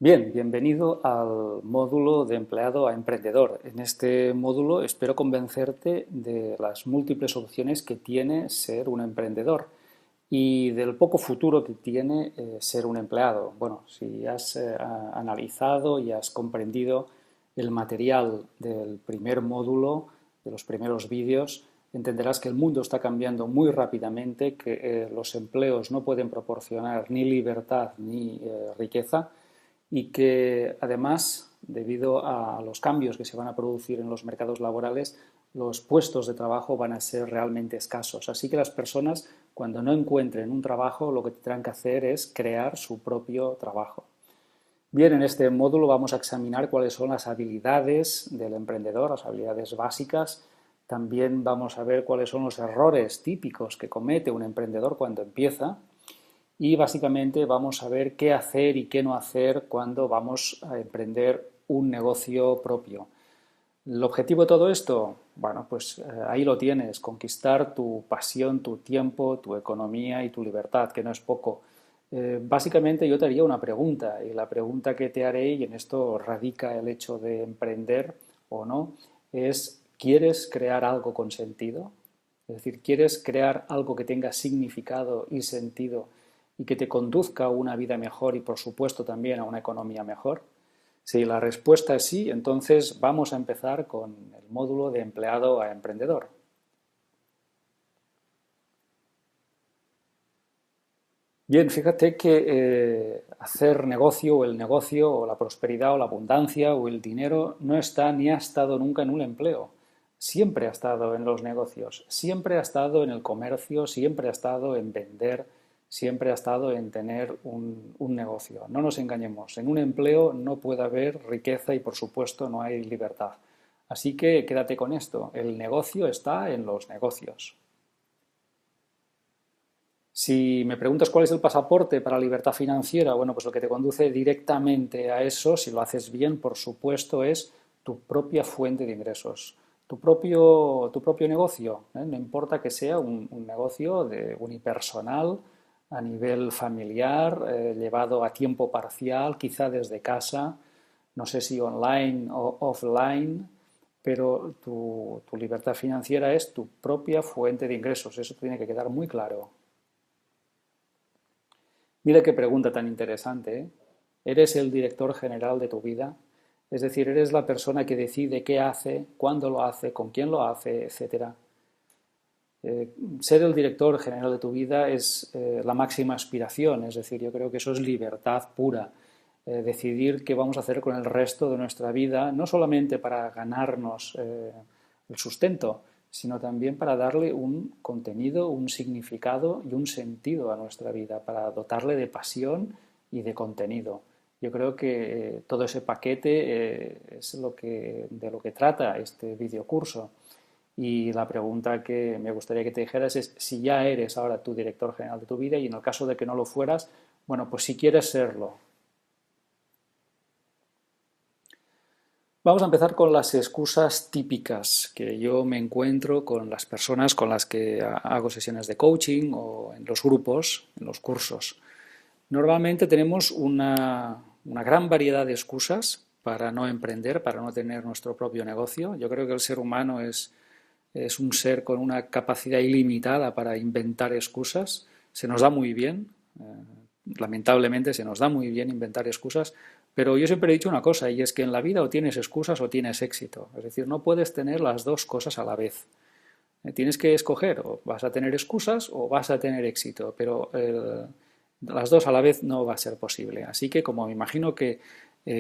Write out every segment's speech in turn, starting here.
Bien, bienvenido al módulo de empleado a emprendedor. En este módulo espero convencerte de las múltiples opciones que tiene ser un emprendedor y del poco futuro que tiene ser un empleado. Bueno, si has analizado y has comprendido el material del primer módulo, de los primeros vídeos, entenderás que el mundo está cambiando muy rápidamente, que los empleos no pueden proporcionar ni libertad ni riqueza y que además, debido a los cambios que se van a producir en los mercados laborales, los puestos de trabajo van a ser realmente escasos. Así que las personas, cuando no encuentren un trabajo, lo que tendrán que hacer es crear su propio trabajo. Bien, en este módulo vamos a examinar cuáles son las habilidades del emprendedor, las habilidades básicas. También vamos a ver cuáles son los errores típicos que comete un emprendedor cuando empieza y básicamente vamos a ver qué hacer y qué no hacer cuando vamos a emprender un negocio propio. ¿El objetivo de todo esto? Bueno, pues ahí lo tienes, conquistar tu pasión, tu tiempo, tu economía y tu libertad, que no es poco. Básicamente yo te haría una pregunta y la pregunta que te haré, y en esto radica el hecho de emprender o no, es ¿quieres crear algo con sentido? Es decir, ¿quieres crear algo que tenga significado y sentido y que te conduzca a una vida mejor y por supuesto también a una economía mejor? Si la respuesta es sí, entonces vamos a empezar con el módulo de empleado a emprendedor. Bien, fíjate que hacer negocio o el negocio o la prosperidad o la abundancia o el dinero no está ni ha estado nunca en un empleo. Siempre ha estado en los negocios, siempre ha estado en el comercio, siempre ha estado en vender, siempre ha estado en tener un negocio. No nos engañemos, en un empleo no puede haber riqueza y por supuesto no hay libertad. Así que quédate con esto, el negocio está en los negocios. Si me preguntas cuál es el pasaporte para la libertad financiera, bueno, pues lo que te conduce directamente a eso, si lo haces bien, por supuesto, es tu propia fuente de ingresos, tu propio negocio, ¿eh? No importa que sea un negocio unipersonal, a nivel familiar, llevado a tiempo parcial, quizá desde casa, no sé si online o offline, pero tu libertad financiera es tu propia fuente de ingresos, eso tiene que quedar muy claro. Mira qué pregunta tan interesante, ¿eh? ¿Eres el director general de tu vida? Es decir, eres la persona que decide qué hace, cuándo lo hace, con quién lo hace, etcétera. Ser el director general de tu vida es la máxima aspiración, es decir, yo creo que eso es libertad pura. Decidir qué vamos a hacer con el resto de nuestra vida, no solamente para ganarnos el sustento, sino también para darle un contenido, un significado y un sentido a nuestra vida, para dotarle de pasión y de contenido. Yo creo que todo ese paquete es de lo que trata este videocurso. Y la pregunta que me gustaría que te dijeras es si ya eres ahora tu director general de tu vida y en el caso de que no lo fueras, bueno, pues si quieres serlo. Vamos a empezar con las excusas típicas que yo me encuentro con las personas con las que hago sesiones de coaching o en los grupos, en los cursos. Normalmente tenemos una gran variedad de excusas para no emprender, para no tener nuestro propio negocio. Yo creo que el ser humano es un ser con una capacidad ilimitada para inventar excusas. Se nos da muy bien, lamentablemente se nos da muy bien inventar excusas, pero yo siempre he dicho una cosa, y es que en la vida o tienes excusas o tienes éxito. Es decir, no puedes tener las dos cosas a la vez. Tienes que escoger, o vas a tener excusas o vas a tener éxito, pero las dos a la vez no va a ser posible. Así que como me imagino que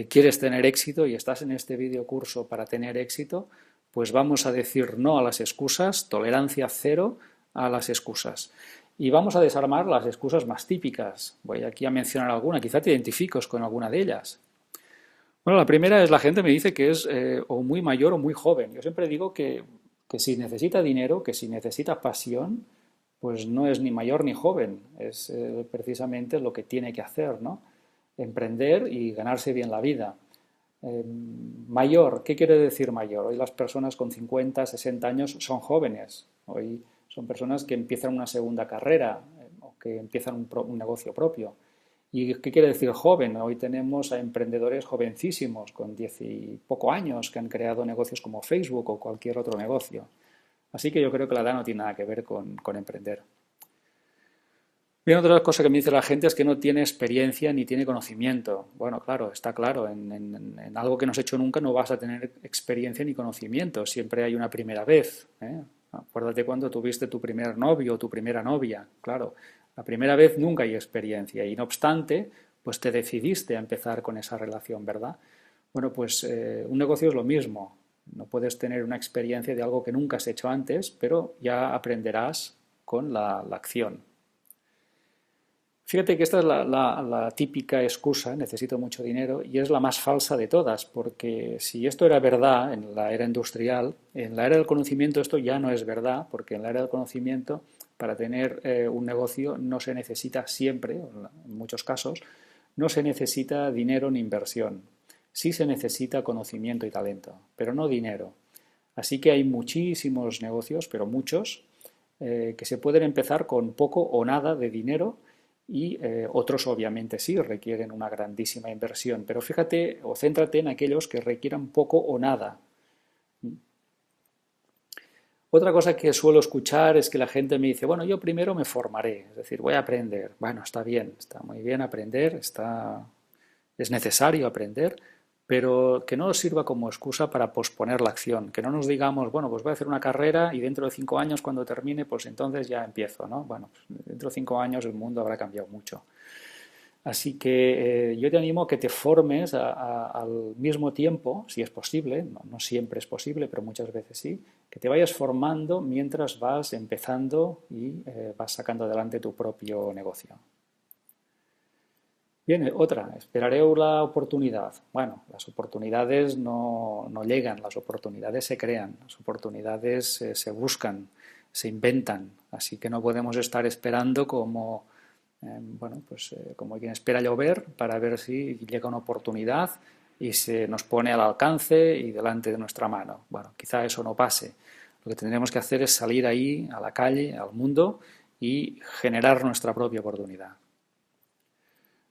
quieres tener éxito y estás en este video curso para tener éxito, pues vamos a decir no a las excusas, tolerancia cero a las excusas. Y vamos a desarmar las excusas más típicas. Voy aquí a mencionar alguna, quizá te identifiques con alguna de ellas. Bueno, la primera es la gente me dice que es o muy mayor o muy joven. Yo siempre digo que si necesita dinero, que si necesita pasión, pues no es ni mayor ni joven, es precisamente lo que tiene que hacer, ¿no? Emprender y ganarse bien la vida. Eh, Mayor, ¿qué quiere decir mayor? Hoy las personas con 50, 60 años son jóvenes. Hoy son personas que empiezan una segunda carrera o que empiezan un negocio propio. ¿Y qué quiere decir joven? Hoy tenemos a emprendedores jovencísimos, con 10 y poco años, que han creado negocios como Facebook o cualquier otro negocio. Así que yo creo que la edad no tiene nada que ver con emprender. Bien, otra cosa que me dice la gente es que no tiene experiencia ni tiene conocimiento. Bueno, claro, está claro, en algo que no has hecho nunca no vas a tener experiencia ni conocimiento. Siempre hay una primera vez, ¿eh? Acuérdate cuando tuviste tu primer novio o tu primera novia. Claro, la primera vez nunca hay experiencia y no obstante, pues te decidiste a empezar con esa relación, ¿verdad? Bueno, pues un negocio es lo mismo. No puedes tener una experiencia de algo que nunca has hecho antes, pero ya aprenderás con la acción. Fíjate que esta es la típica excusa, necesito mucho dinero, y es la más falsa de todas, porque si esto era verdad en la era industrial, en la era del conocimiento esto ya no es verdad, porque en la era del conocimiento, para tener un negocio no se necesita siempre, en muchos casos, no se necesita dinero ni inversión. Sí se necesita conocimiento y talento, pero no dinero. Así que hay muchísimos negocios, pero muchos, que se pueden empezar con poco o nada de dinero y otros obviamente sí requieren una grandísima inversión, pero fíjate o céntrate en aquellos que requieran poco o nada. Otra cosa que suelo escuchar es que la gente me dice, bueno, yo primero me formaré, es decir, voy a aprender. Bueno, está muy bien aprender, es necesario aprender, pero que no nos sirva como excusa para posponer la acción, que no nos digamos, bueno, pues voy a hacer una carrera y dentro de 5 años cuando termine, pues entonces ya empiezo, ¿no? Bueno, pues dentro de 5 años el mundo habrá cambiado mucho. Así que yo te animo a que te formes al mismo tiempo, si es posible, no siempre es posible, pero muchas veces sí, que te vayas formando mientras vas empezando y vas sacando adelante tu propio negocio. Bien, otra, esperaré la oportunidad. Bueno, las oportunidades no llegan, las oportunidades se crean, las oportunidades se buscan, se inventan, así que no podemos estar esperando como, bueno, pues como quien espera llover para ver si llega una oportunidad y se nos pone al alcance y delante de nuestra mano. Bueno, quizá eso no pase. Lo que tendremos que hacer es salir ahí a la calle, al mundo y generar nuestra propia oportunidad.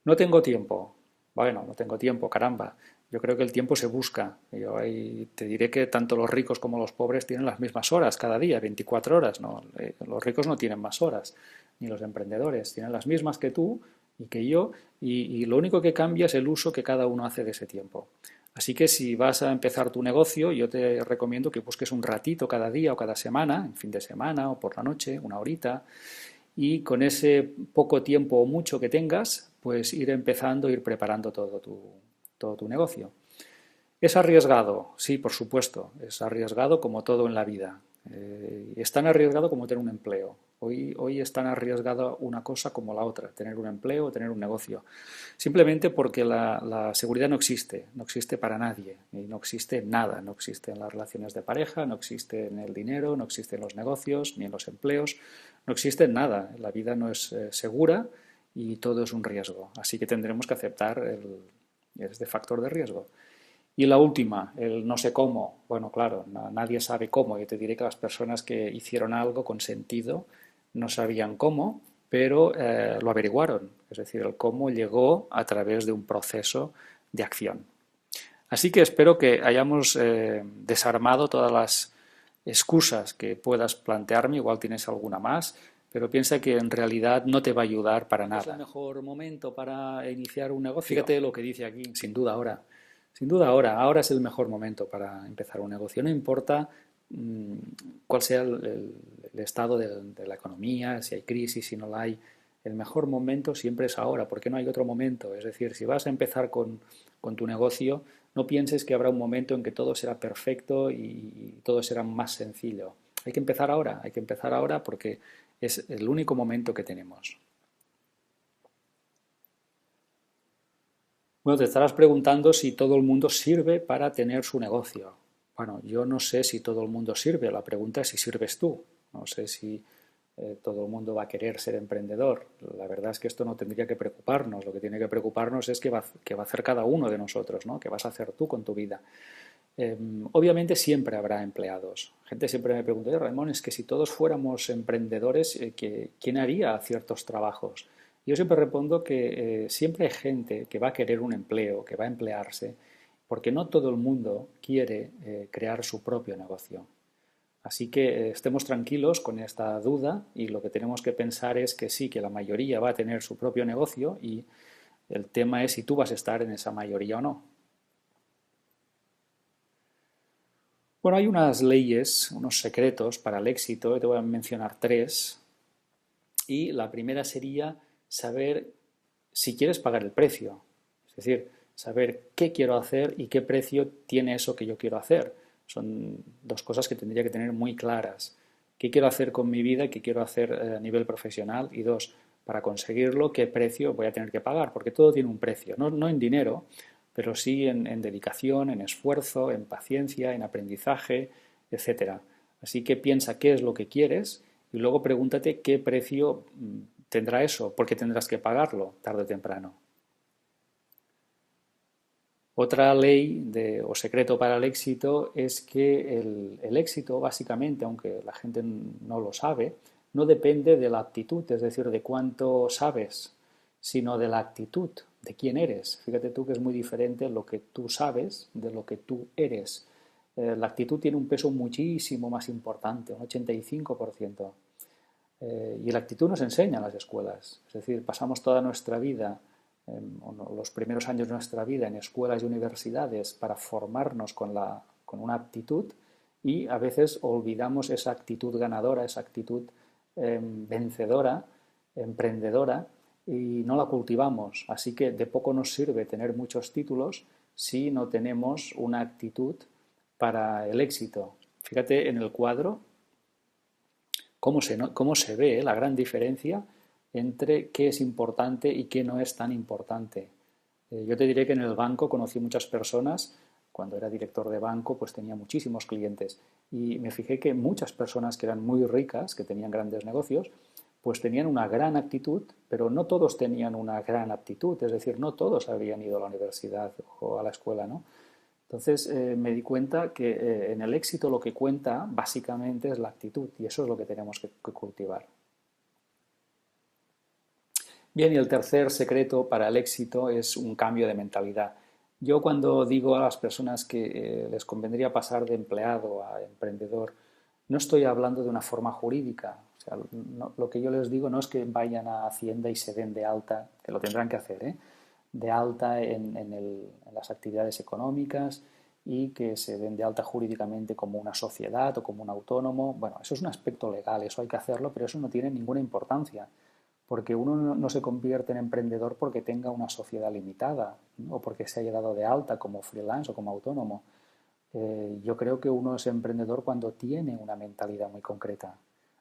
No tengo tiempo. Bueno, no tengo tiempo, caramba. Yo creo que el tiempo se busca. Yo ahí te diré que tanto los ricos como los pobres tienen las mismas horas cada día, 24 horas. No, los ricos no tienen más horas, ni los emprendedores. Tienen las mismas que tú y que yo, y lo único que cambia es el uso que cada uno hace de ese tiempo. Así que si vas a empezar tu negocio, yo te recomiendo que busques un ratito cada día o cada semana, en fin de semana o por la noche, una horita, y con ese poco tiempo o mucho que tengas, pues ir empezando, ir preparando todo tu negocio. ¿Es arriesgado? Sí, por supuesto, es arriesgado como todo en la vida. Es tan arriesgado como tener un empleo. Hoy es tan arriesgada una cosa como la otra, tener un empleo o tener un negocio. Simplemente porque la seguridad no existe para nadie, y no existe en nada, no existe en las relaciones de pareja, no existe en el dinero, no existe en los negocios, ni en los empleos, no existe en nada. La vida no es segura y todo es un riesgo. Así que tendremos que aceptar este factor de riesgo. Y la última, el no sé cómo. Bueno, claro, nadie sabe cómo. Yo te diré que las personas que hicieron algo con sentido no sabían cómo, pero lo averiguaron. Es decir, el cómo llegó a través de un proceso de acción. Así que espero que hayamos desarmado todas las excusas que puedas plantearme, igual tienes alguna más, pero piensa que en realidad no te va a ayudar para nada. ¿Es el mejor momento para iniciar un negocio? Fíjate lo que dice aquí, sin duda ahora. Sin duda ahora es el mejor momento para empezar un negocio. No importa cuál sea el estado de la economía, si hay crisis, si no la hay. El mejor momento siempre es ahora, porque no hay otro momento. Es decir, si vas a empezar con tu negocio, no pienses que habrá un momento en que todo será perfecto y todo será más sencillo. Hay que empezar ahora porque es el único momento que tenemos. Bueno, te estarás preguntando si todo el mundo sirve para tener su negocio. Bueno, yo no sé si todo el mundo sirve, la pregunta es si sirves tú. No sé si todo el mundo va a querer ser emprendedor. La verdad es que esto no tendría que preocuparnos. Lo que tiene que preocuparnos es qué va a hacer cada uno de nosotros, ¿no? ¿Qué vas a hacer tú con tu vida? Obviamente siempre habrá empleados. Gente siempre me pregunta, Ramón, es que si todos fuéramos emprendedores, ¿quién haría ciertos trabajos? Yo siempre respondo que siempre hay gente que va a querer un empleo, que va a emplearse, porque no todo el mundo quiere crear su propio negocio. Así que estemos tranquilos con esta duda y lo que tenemos que pensar es que sí, que la mayoría va a tener su propio negocio y el tema es si tú vas a estar en esa mayoría o no. Bueno, hay unas leyes, unos secretos para el éxito, y te voy a mencionar tres. Y la primera sería saber si quieres pagar el precio, es decir, saber qué quiero hacer y qué precio tiene eso que yo quiero hacer. Son dos cosas que tendría que tener muy claras. ¿Qué quiero hacer con mi vida? ¿Qué quiero hacer a nivel profesional? Y dos, para conseguirlo, ¿qué precio voy a tener que pagar? Porque todo tiene un precio, no en dinero, pero sí en dedicación, en esfuerzo, en paciencia, en aprendizaje, etcétera. Así que piensa qué es lo que quieres y luego pregúntate qué precio tendrá eso, porque tendrás que pagarlo tarde o temprano. Otra ley o secreto para el éxito es que el éxito, básicamente, aunque la gente no lo sabe, no depende de la aptitud, es decir, de cuánto sabes, sino de la actitud, de quién eres. Fíjate tú que es muy diferente lo que tú sabes de lo que tú eres. La actitud tiene un peso muchísimo más importante, un 85%. Y la actitud nos enseña en las escuelas. Es decir, pasamos toda nuestra vida, los primeros años de nuestra vida en escuelas y universidades para formarnos con una actitud y a veces olvidamos esa actitud ganadora, esa actitud vencedora, emprendedora y no la cultivamos. Así que de poco nos sirve tener muchos títulos si no tenemos una actitud para el éxito. Fíjate en el cuadro cómo se ve la gran diferencia entre qué es importante y qué no es tan importante. Yo te diré que en el banco conocí muchas personas, cuando era director de banco, pues tenía muchísimos clientes y me fijé que muchas personas que eran muy ricas, que tenían grandes negocios, pues tenían una gran actitud, pero no todos tenían una gran aptitud, es decir, no todos habían ido a la universidad o a la escuela, ¿no? Entonces me di cuenta que en el éxito lo que cuenta básicamente es la actitud y eso es lo que tenemos que cultivar. Bien, y el tercer secreto para el éxito es un cambio de mentalidad. Yo cuando digo a las personas que les convendría pasar de empleado a emprendedor, no estoy hablando de una forma jurídica. O sea, lo que yo les digo no es que vayan a Hacienda y se den de alta, que lo tendrán que hacer, ¿eh? De alta en las actividades económicas y que se den de alta jurídicamente como una sociedad o como un autónomo. Bueno, eso es un aspecto legal, eso hay que hacerlo, pero eso no tiene ninguna importancia porque uno no se convierte en emprendedor porque tenga una sociedad limitada, ¿no? O porque se haya dado de alta como freelance o como autónomo. Yo creo que uno es emprendedor cuando tiene una mentalidad muy concreta.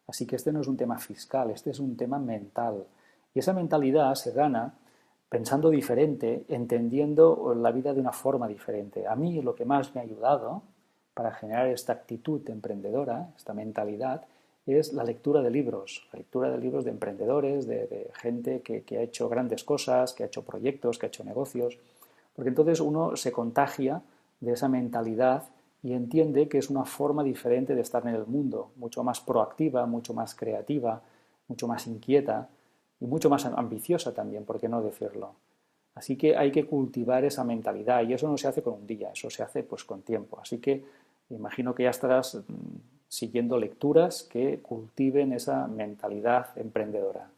Así que este no es un tema fiscal, este es un tema mental. Y esa mentalidad se gana pensando diferente, entendiendo la vida de una forma diferente. A mí lo que más me ha ayudado para generar esta actitud emprendedora, esta mentalidad, es la lectura de libros de emprendedores, de gente que ha hecho grandes cosas, que ha hecho proyectos, que ha hecho negocios, porque entonces uno se contagia de esa mentalidad y entiende que es una forma diferente de estar en el mundo, mucho más proactiva, mucho más creativa, mucho más inquieta y mucho más ambiciosa también, ¿por qué no decirlo? Así que hay que cultivar esa mentalidad y eso no se hace con un día, eso se hace pues con tiempo. Así que imagino que ya estarás siguiendo lecturas que cultiven esa mentalidad emprendedora.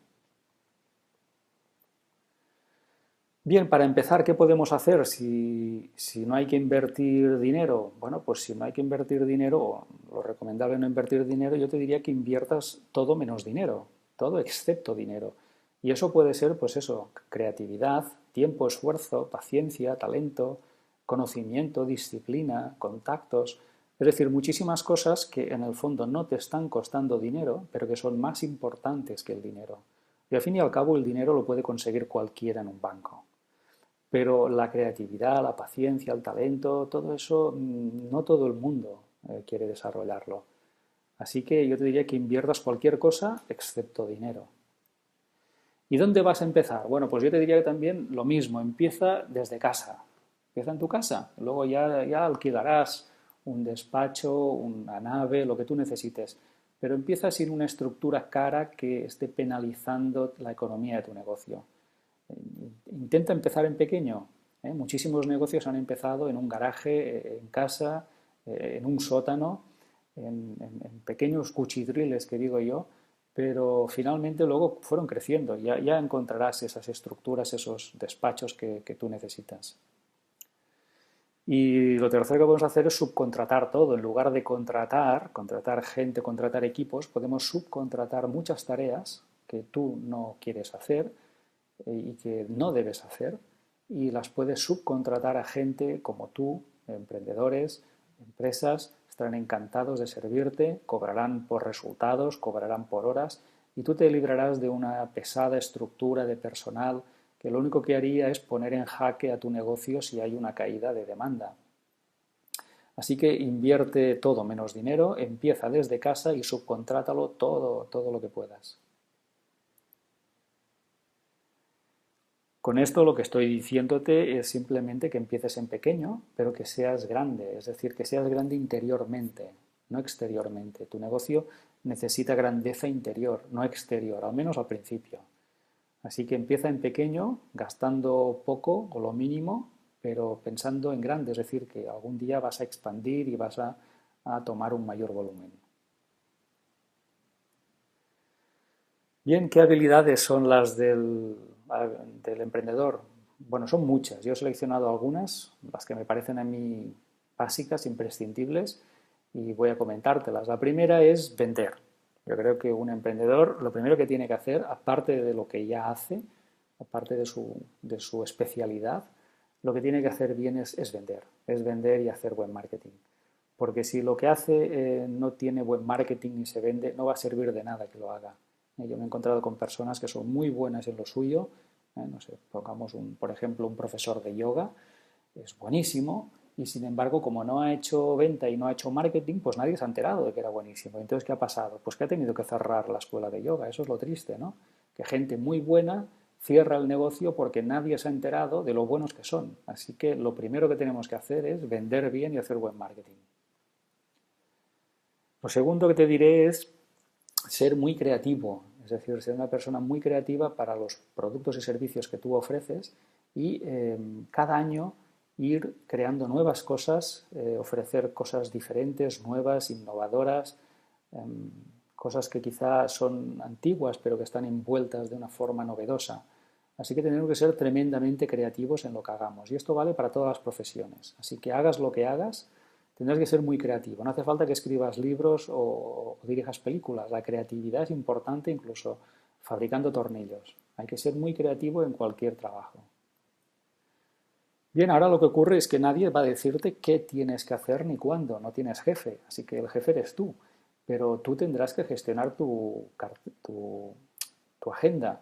Bien, para empezar, ¿qué podemos hacer si no hay que invertir dinero? Bueno, pues si no hay que invertir dinero, o lo recomendable es no invertir dinero, yo te diría que inviertas todo menos dinero, todo excepto dinero. Y eso puede ser, pues eso, creatividad, tiempo, esfuerzo, paciencia, talento, conocimiento, disciplina, contactos, es decir, muchísimas cosas que en el fondo no te están costando dinero, pero que son más importantes que el dinero. Y al fin y al cabo el dinero lo puede conseguir cualquiera en un banco. Pero la creatividad, la paciencia, el talento, todo eso no todo el mundo quiere desarrollarlo. Así que yo te diría que inviertas cualquier cosa excepto dinero. ¿Y dónde vas a empezar? Bueno, pues yo te diría que también lo mismo, empieza desde casa. Empieza en tu casa, luego ya alquilarás un despacho, una nave, lo que tú necesites. pero empieza sin una estructura cara que esté penalizando la economía de tu negocio. Intenta empezar en pequeño. Muchísimos negocios han empezado en un garaje, en casa, en un sótano, en pequeños cuchidriles que digo yo, pero finalmente luego fueron creciendo. Ya encontrarás esas estructuras, esos despachos que tú necesitas. Y lo tercero que podemos hacer es subcontratar todo. En lugar de contratar gente, contratar equipos, podemos subcontratar muchas tareas que tú no quieres hacer y que no debes hacer, y las puedes subcontratar a gente como tú, emprendedores, empresas, estarán encantados de servirte, cobrarán por resultados, cobrarán por horas, y tú te librarás de una pesada estructura de personal que lo único que haría es poner en jaque a tu negocio si hay una caída de demanda. Así que invierte todo menos dinero, empieza desde casa y subcontrátalo todo lo que puedas. Con esto lo que estoy diciéndote es simplemente que empieces en pequeño, pero que seas grande, es decir, que seas grande interiormente, no exteriormente. Tu negocio necesita grandeza interior, no exterior, al menos al principio. Así que empieza en pequeño, gastando poco o lo mínimo, pero pensando en grande, es decir, que algún día vas a expandir y vas a tomar un mayor volumen. Bien, ¿qué habilidades son las del emprendedor? Bueno, son muchas. Yo he seleccionado algunas, las que me parecen a mí básicas, imprescindibles, y voy a comentártelas. La primera es vender. Yo creo que un emprendedor lo primero que tiene que hacer, aparte de lo que ya hace, aparte de su especialidad, lo que tiene que hacer bien es vender y hacer buen marketing. Porque si lo que hace no tiene buen marketing ni se vende, no va a servir de nada que lo haga. Yo me he encontrado con personas que son muy buenas en lo suyo, no sé, pongamos por ejemplo un profesor de yoga, es buenísimo y sin embargo como no ha hecho venta y no ha hecho marketing, pues nadie se ha enterado de que era buenísimo. Entonces, ¿qué ha pasado? Pues que ha tenido que cerrar la escuela de yoga, eso es lo triste, ¿no? Que gente muy buena cierra el negocio porque nadie se ha enterado de lo buenos que son. Así que lo primero que tenemos que hacer es vender bien y hacer buen marketing. Lo segundo que te diré es ser muy creativo, es decir, ser una persona muy creativa para los productos y servicios que tú ofreces y cada año ir creando nuevas cosas, ofrecer cosas diferentes, nuevas, innovadoras, cosas que quizá son antiguas pero que están envueltas de una forma novedosa. Así que tenemos que ser tremendamente creativos en lo que hagamos y esto vale para todas las profesiones. Así que hagas lo que hagas, tendrás que ser muy creativo. No hace falta que escribas libros o dirijas películas. La creatividad es importante incluso fabricando tornillos. Hay que ser muy creativo en cualquier trabajo. Bien, ahora lo que ocurre es que nadie va a decirte qué tienes que hacer ni cuándo. No tienes jefe, así que el jefe eres tú. Pero tú tendrás que gestionar tu agenda.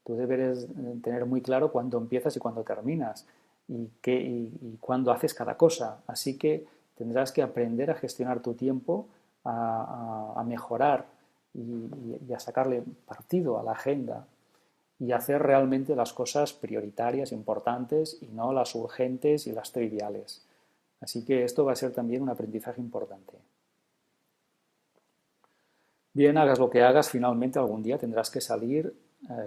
Tú deberes tener muy claro cuándo empiezas y cuándo terminas y cuándo haces cada cosa. Así que tendrás que aprender a gestionar tu tiempo, a mejorar y a sacarle partido a la agenda y hacer realmente las cosas prioritarias, importantes y no las urgentes y las triviales. Así que esto va a ser también un aprendizaje importante. Bien, hagas lo que hagas, finalmente algún día tendrás que salir,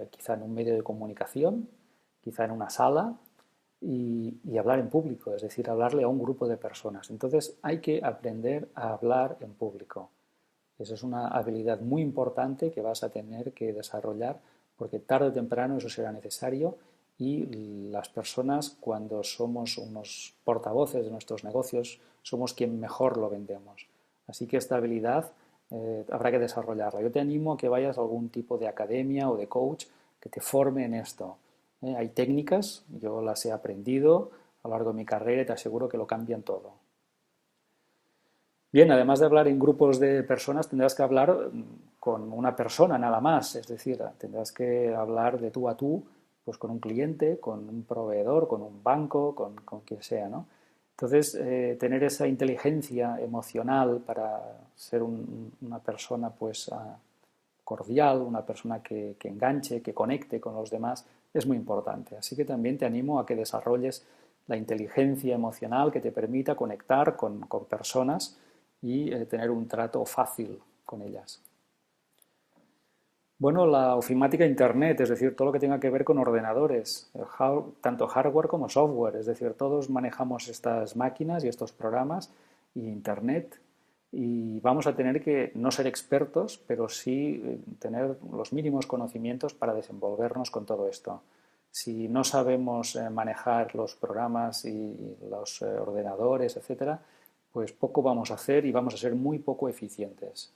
quizá en un medio de comunicación, quizá en una sala, y hablar en público, es decir, hablarle a un grupo de personas. Entonces hay que aprender a hablar en público. Esa es una habilidad muy importante que vas a tener que desarrollar porque tarde o temprano eso será necesario y las personas cuando somos unos portavoces de nuestros negocios somos quien mejor lo vendemos. Así que esta habilidad habrá que desarrollarla. Yo te animo a que vayas a algún tipo de academia o de coach que te forme en esto. Hay técnicas, yo las he aprendido a lo largo de mi carrera y te aseguro que lo cambian todo. Bien, además de hablar en grupos de personas, tendrás que hablar con una persona nada más, es decir, tendrás que hablar de tú a tú, pues con un cliente, con un proveedor, con un banco, con quien sea, ¿no? Entonces, tener esa inteligencia emocional para ser una persona pues cordial, una persona que enganche, que conecte con los demás, es muy importante. Así que también te animo a que desarrolles la inteligencia emocional que te permita conectar con personas y tener un trato fácil con ellas. Bueno, la ofimática Internet, es decir, todo lo que tenga que ver con ordenadores, tanto hardware como software, es decir, todos manejamos estas máquinas y estos programas y Internet y vamos a tener que no ser expertos, pero sí tener los mínimos conocimientos para desenvolvernos con todo esto. Si no sabemos manejar los programas y los ordenadores, etcétera, pues poco vamos a hacer y vamos a ser muy poco eficientes.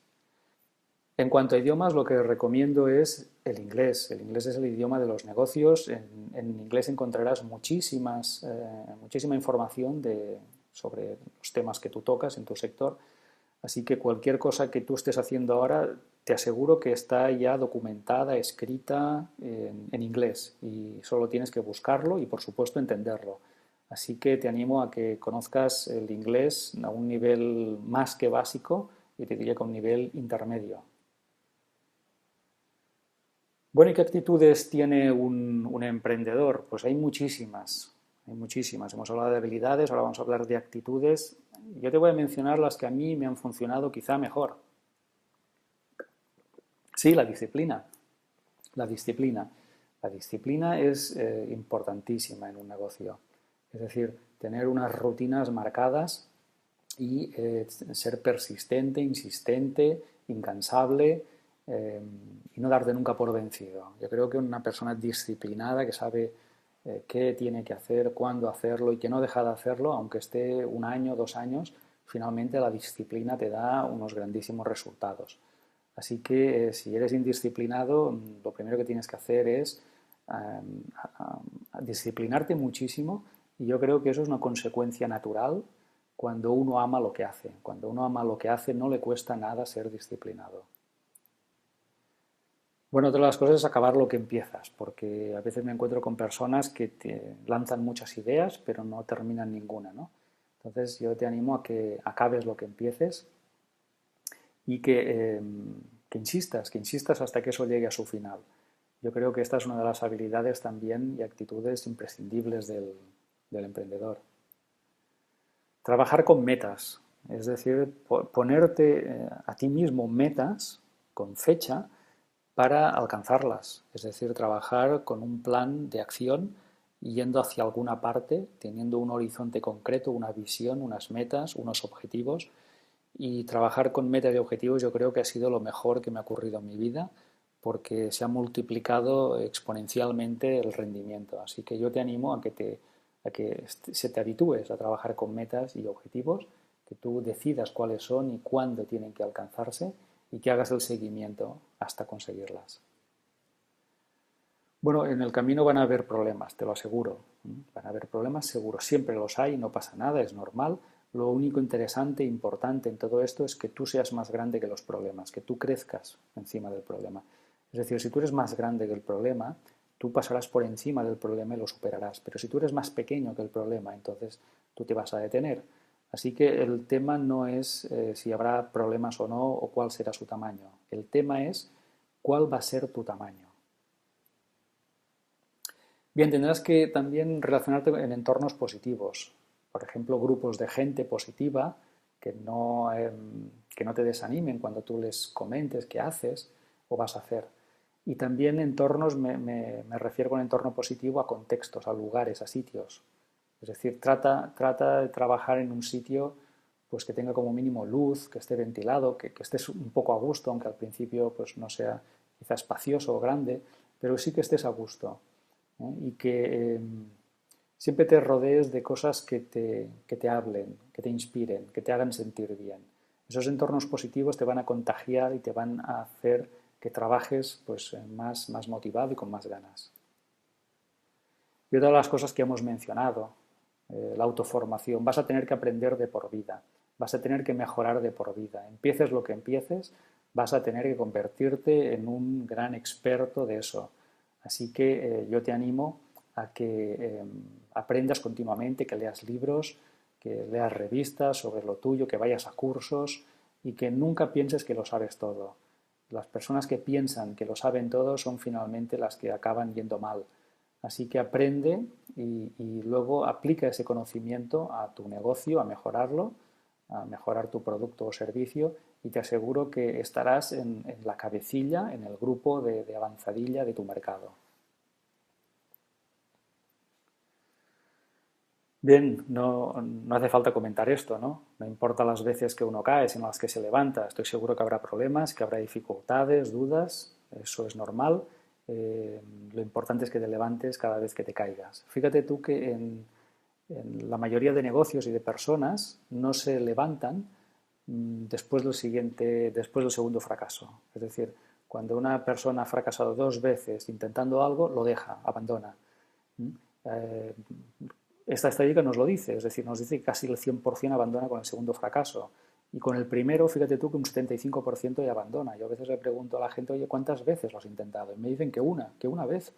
En cuanto a idiomas, lo que recomiendo es el inglés. El inglés es el idioma de los negocios. En inglés encontrarás muchísima información sobre los temas que tú tocas en tu sector. Así que cualquier cosa que tú estés haciendo ahora, te aseguro que está ya documentada, escrita en inglés y solo tienes que buscarlo y, por supuesto, entenderlo. Así que te animo a que conozcas el inglés a un nivel más que básico y te diría que a un nivel intermedio. Bueno, ¿y qué actitudes tiene un emprendedor? Pues hay muchísimas, hay muchísimas. Hemos hablado de habilidades, ahora vamos a hablar de actitudes. Yo te voy a mencionar las que a mí me han funcionado quizá mejor. Sí, la disciplina. La disciplina. La disciplina es importantísima en un negocio. Es decir, tener unas rutinas marcadas y ser persistente, insistente, incansable y no darte nunca por vencido. Yo creo que una persona disciplinada que sabe qué tiene que hacer, cuándo hacerlo y que no deja de hacerlo, aunque esté un año, 2 años, finalmente la disciplina te da unos grandísimos resultados. Así que si eres indisciplinado, lo primero que tienes que hacer es disciplinarte muchísimo y yo creo que eso es una consecuencia natural cuando uno ama lo que hace. Cuando uno ama lo que hace no le cuesta nada ser disciplinado. Bueno, otra de las cosas es acabar lo que empiezas, porque a veces me encuentro con personas que te lanzan muchas ideas pero no terminan ninguna, ¿no? Entonces yo te animo a que acabes lo que empieces y que insistas hasta que eso llegue a su final. Yo creo que esta es una de las habilidades también y actitudes imprescindibles del emprendedor. Trabajar con metas, es decir, ponerte a ti mismo metas con fecha para alcanzarlas, es decir, trabajar con un plan de acción yendo hacia alguna parte, teniendo un horizonte concreto, una visión, unas metas, unos objetivos y trabajar con metas y objetivos yo creo que ha sido lo mejor que me ha ocurrido en mi vida porque se ha multiplicado exponencialmente el rendimiento. Así que yo te animo a que se te habitúes a trabajar con metas y objetivos, que tú decidas cuáles son y cuándo tienen que alcanzarse y que hagas el seguimiento hasta conseguirlas. Bueno, en el camino van a haber problemas, te lo aseguro. Van a haber problemas, seguro. Siempre los hay, no pasa nada, es normal. Lo único interesante e importante en todo esto es que tú seas más grande que los problemas, que tú crezcas encima del problema. Es decir, si tú eres más grande que el problema, tú pasarás por encima del problema y lo superarás. Pero si tú eres más pequeño que el problema, entonces tú te vas a detener. Así que el tema no es si habrá problemas o no o cuál será su tamaño. El tema es cuál va a ser tu tamaño. Bien, tendrás que también relacionarte en entornos positivos. Por ejemplo, grupos de gente positiva que no te desanimen cuando tú les comentes qué haces o vas a hacer. Y también entornos, me refiero con entorno positivo a contextos, a lugares, a sitios. Es decir, trata de trabajar en un sitio pues, que tenga como mínimo luz, que esté ventilado, que estés un poco a gusto, aunque al principio pues, no sea quizá espacioso o grande, pero sí que estés a gusto. Y que siempre te rodees de cosas que te hablen, que te inspiren, que te hagan sentir bien. Esos entornos positivos te van a contagiar y te van a hacer que trabajes pues, más motivado y con más ganas. Y otra de las cosas que hemos mencionado, la autoformación, vas a tener que aprender de por vida, vas a tener que mejorar de por vida. Empieces lo que empieces, vas a tener que convertirte en un gran experto de eso. Así que yo te animo a que aprendas continuamente, que leas libros, que leas revistas sobre lo tuyo, que vayas a cursos y que nunca pienses que lo sabes todo. Las personas que piensan que lo saben todo son finalmente las que acaban yendo mal. Así que aprende y luego aplica ese conocimiento a tu negocio, a mejorarlo, a mejorar tu producto o servicio y te aseguro que estarás en la cabecilla, en el grupo de avanzadilla de tu mercado. Bien, no hace falta comentar esto, ¿no? No importa las veces que uno cae, sino las que se levanta. Estoy seguro que habrá problemas, que habrá dificultades, dudas, eso es normal. Lo importante es que te levantes cada vez que te caigas. Fíjate tú que en la mayoría de negocios y de personas no se levantan después del segundo fracaso. Es decir, cuando una persona ha fracasado dos veces intentando algo, lo deja, abandona. Eh, Esta estadística nos lo dice, es decir, nos dice que casi el 100% abandona con el segundo fracaso. Y con el primero, fíjate tú que un 75% ya abandona. Yo a veces le pregunto a la gente, oye, ¿cuántas veces lo has intentado? Y me dicen que una vez,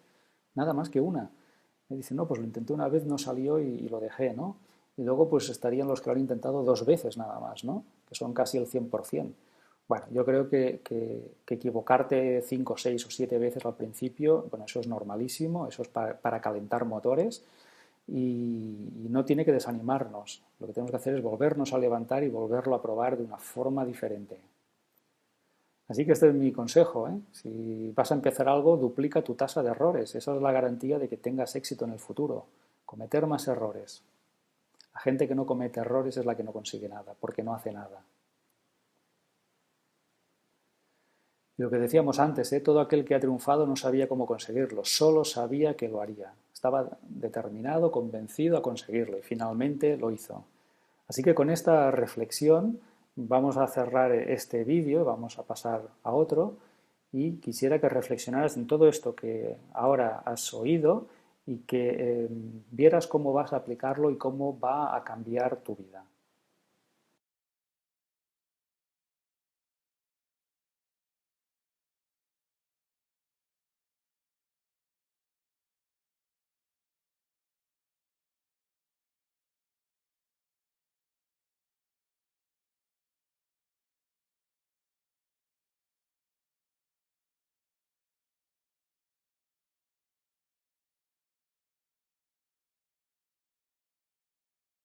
nada más que una. Me dicen, no, pues lo intenté una vez, no salió y lo dejé, ¿no? Y luego pues estarían los que lo han intentado dos veces nada más, ¿no? Que son casi el 100%. Bueno, yo creo que equivocarte 5, 6 o 7 veces al principio, bueno, eso es normalísimo, eso es para calentar motores y no tiene que desanimarnos. Lo que tenemos que hacer es volvernos a levantar y volverlo a probar de una forma diferente. Así que este es mi consejo, ¿eh? Si vas a empezar algo, duplica tu tasa de errores. Esa es la garantía de que tengas éxito en el futuro. Cometer más errores. La gente que no comete errores es la que no consigue nada, porque no hace nada. Y lo que decíamos antes, todo aquel que ha triunfado no sabía cómo conseguirlo, solo sabía que lo haría. Estaba determinado, convencido a conseguirlo y finalmente lo hizo. Así que con esta reflexión vamos a cerrar este vídeo, vamos a pasar a otro y quisiera que reflexionaras en todo esto que ahora has oído y que vieras cómo vas a aplicarlo y cómo va a cambiar tu vida.